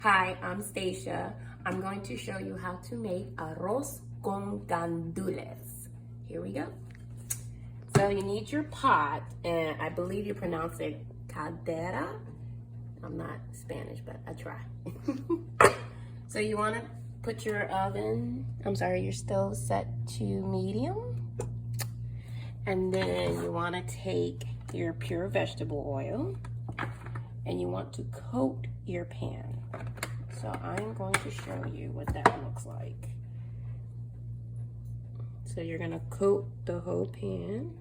Hi, I'm Stacia. I'm going to show you how to make arroz con gandules. Here we go. So you need your pot, and I believe you pronounce it caldera. I'm not Spanish, but I try. So you want to put your your stove set to medium. And then you want to take your pure vegetable oil and you want to coat your pan. So I'm going to show you what that looks like. So you're going to coat the whole pan.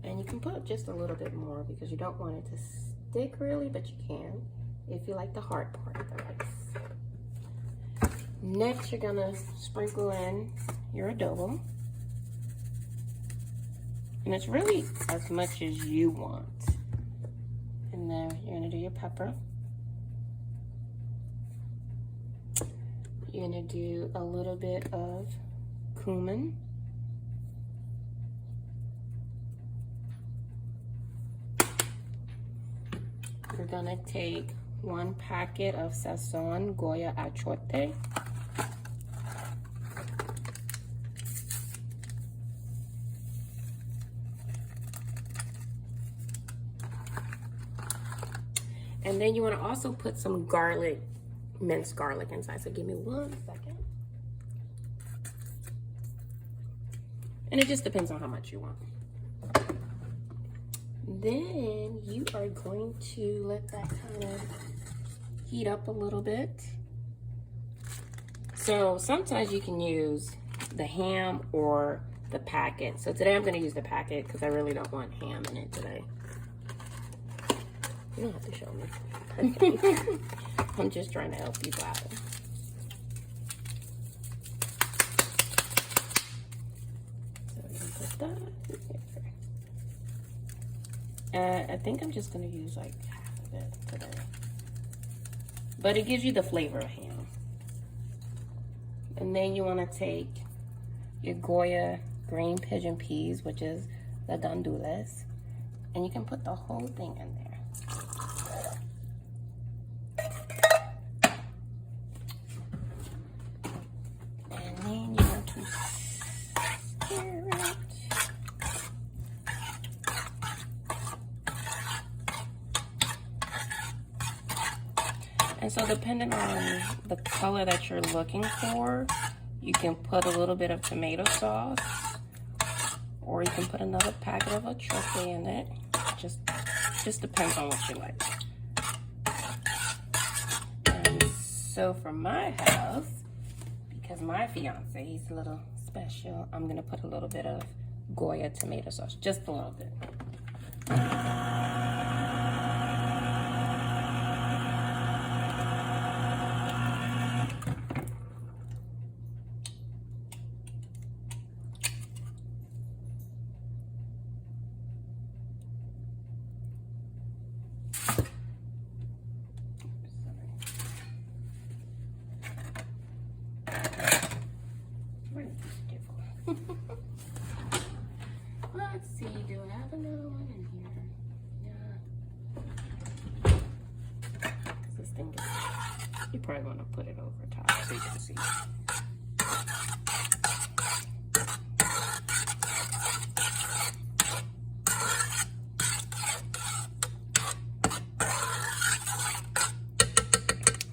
And you can put just a little bit more because you don't want it to stick really, but you can if you like the hard part of the rice. Next, you're going to sprinkle in your adobo. And it's really as much as you want. And then you're gonna do your pepper. You're gonna do a little bit of cumin. You're gonna take 1 packet of sazon Goya achote. And then you want to also put some garlic, minced garlic inside. So give me 1 second. And it just depends on how much you want. Then you are going to let that kind of heat up a little bit. So sometimes you can use the ham or the packet. So today I'm going to use the packet because I really don't want ham in it today. You don't have to show me. I'm just trying to help you out. So I'm gonna put that here. I think I'm just gonna use like half of it today. But it gives you the flavor of ham. And then you wanna take your Goya green pigeon peas, which is the gandules, and you can put the whole thing in there. And then you want to stir it. And so depending on the color that you're looking for, you can put a little bit of tomato sauce, or you can put another packet of achote in it. Just depends on what you like. And so for my house, because my fiance, he's a little special, I'm gonna put a little bit of Goya tomato sauce, just a little bit. Let's see, do I have another one in here? Yeah. This thing is, you probably want to put it over top so you can see.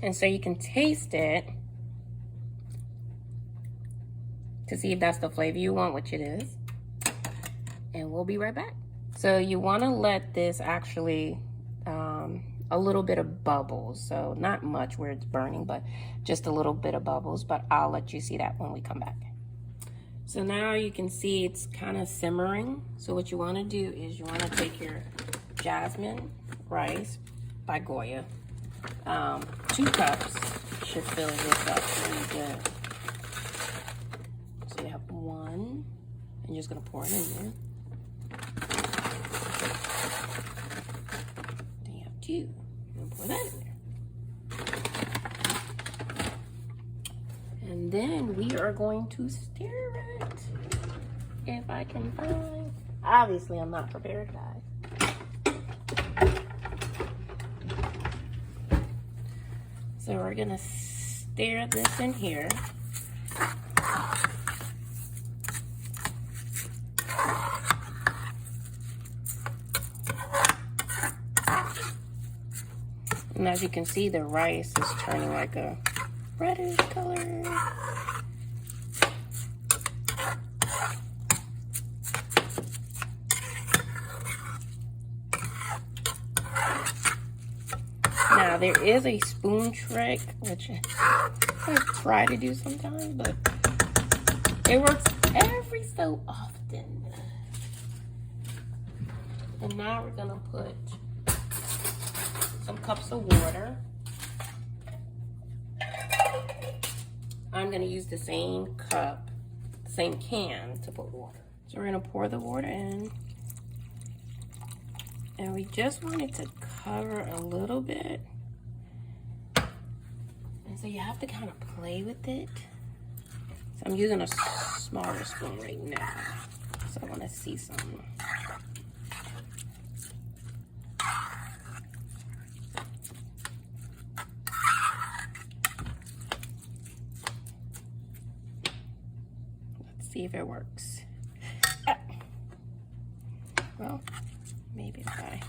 And so you can taste it to see if that's the flavor you want, which it is. And we'll be right back. So you want to let this actually a little bit of bubbles. So not much where it's burning, but just a little bit of bubbles. But I'll let you see that when we come back. So now you can see it's kind of simmering. So what you want to do is you want to take your jasmine rice by Goya. 2 cups should fill this up really good. So you have 1, and you're just gonna pour it in there. Then you have 2. You're gonna pour that in there. And then we are going to stir it. If I can find, obviously I'm not prepared, guys. So we're gonna stir this in here. And as you can see, the rice is turning like a reddish color. Now, there is a spoon trick, which I try to do sometimes, but it works every so often. And now we're gonna put some cups of water. I'm gonna use the same cup, same can to put water. So we're gonna pour the water in. And we just want it to cover a little bit. And so you have to kind of play with it. So I'm using a smaller spoon right now. So I want to see some. Let's see if it works. Well, maybe if I...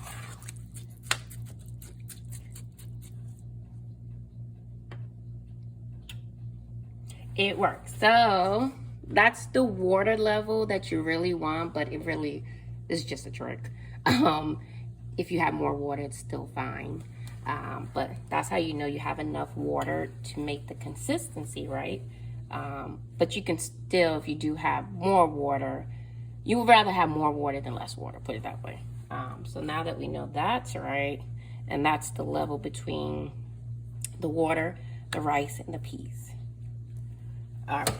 It works. So that's the water level that you really want, but it really is just a trick. If you have more water, it's still fine. But that's how you know you have enough water to make the consistency right. But you can still, if you do have more water, you would rather have more water than less water, put it that way. So now that we know that's right, and that's the level between the water, the rice, and the peas. All right.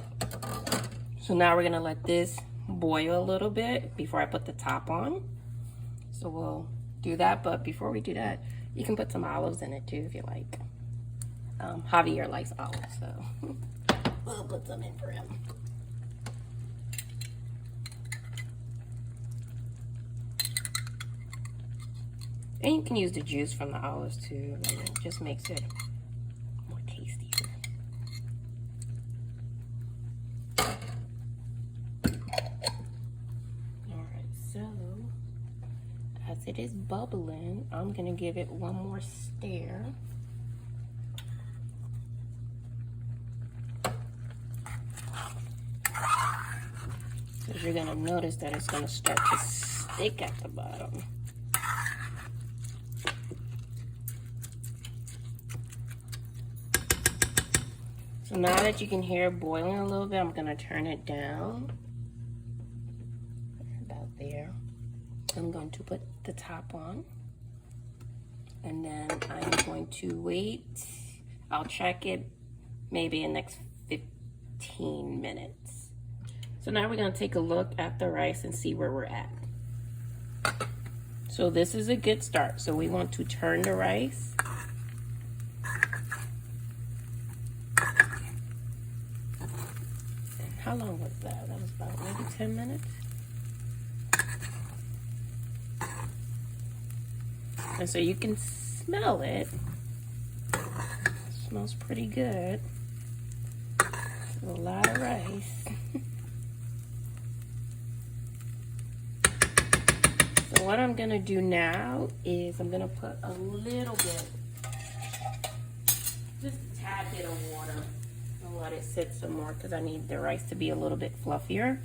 So now we're gonna let this boil a little bit before I put the top on. So we'll do that, but before we do that, you can put some olives in it too if you like. Javier likes olives, so we'll put some in for him. And you can use the juice from the olives too. I mean, it just makes it more tastier. Alright, so as it is bubbling, I'm gonna give it one more stir. Because you're gonna notice that it's gonna start to stick at the bottom. So now that you can hear it boiling a little bit, I'm gonna turn it down. About there. I'm going to put the top on. And then I'm going to wait. I'll check it maybe in the next 15 minutes. So now we're gonna take a look at the rice and see where we're at. So this is a good start. So we want to turn the rice. How long was that? That was about maybe 10 minutes. And so you can smell it. It smells pretty good. A lot of rice. So what I'm gonna do now is I'm gonna put a little bit, just a tad bit of water. I'll let it sit some more because I need the rice to be a little bit fluffier.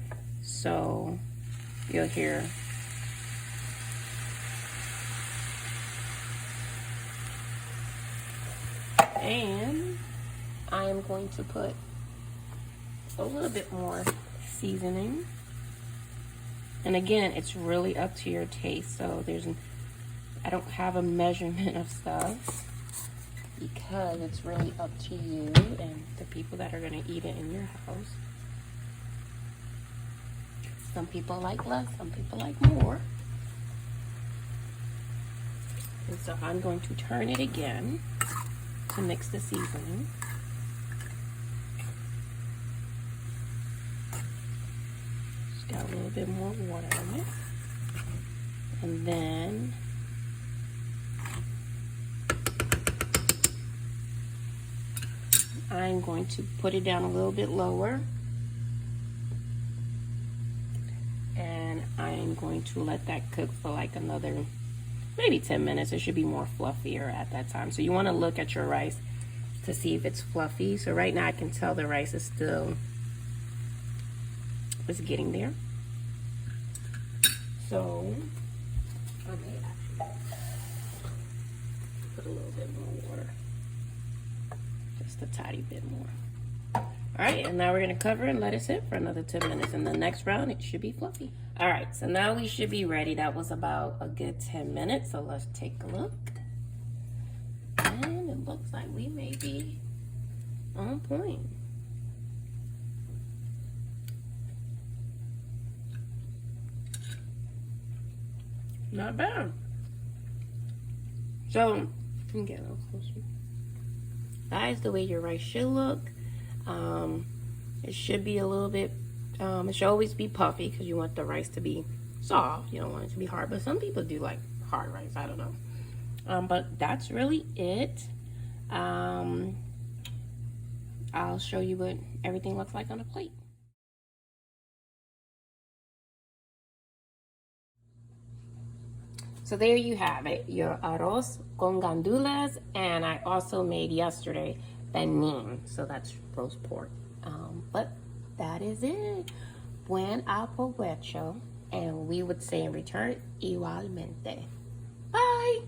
So you'll hear and I am going to put a little bit more seasoning. And again, it's really up to your taste. So I don't have a measurement of stuff because it's really up to you and the people that are going to eat it in your house. Some people like less, some people like more. And so I'm going to turn it again to mix the seasoning. Just got a little bit more water in it. And then I'm going to put it down a little bit lower. And I'm going to let that cook for like another maybe 10 minutes. It should be more fluffier at that time. So you want to look at your rice to see if it's fluffy. So right now I can tell the rice is still getting there. So I may actually put a little bit more water, just a tiny bit more. All right, and now we're gonna cover and let it sit for another 10 minutes. In the next round, it should be fluffy. All right, so now we should be ready. That was about a good 10 minutes, so let's take a look. And it looks like we may be on point. Not bad. So, let me get a little closer. That is the way your rice should look. It should be a little bit, it should always be puffy because you want the rice to be soft. You don't want it to be hard, but some people do like hard rice. I don't know. But that's really it. I'll show you what everything looks like on a plate. So there you have it, your arroz con gandules, and I also made yesterday benin, so that's roast pork. But that is it. Buen aprovecho, and we would say in return, igualmente. Bye.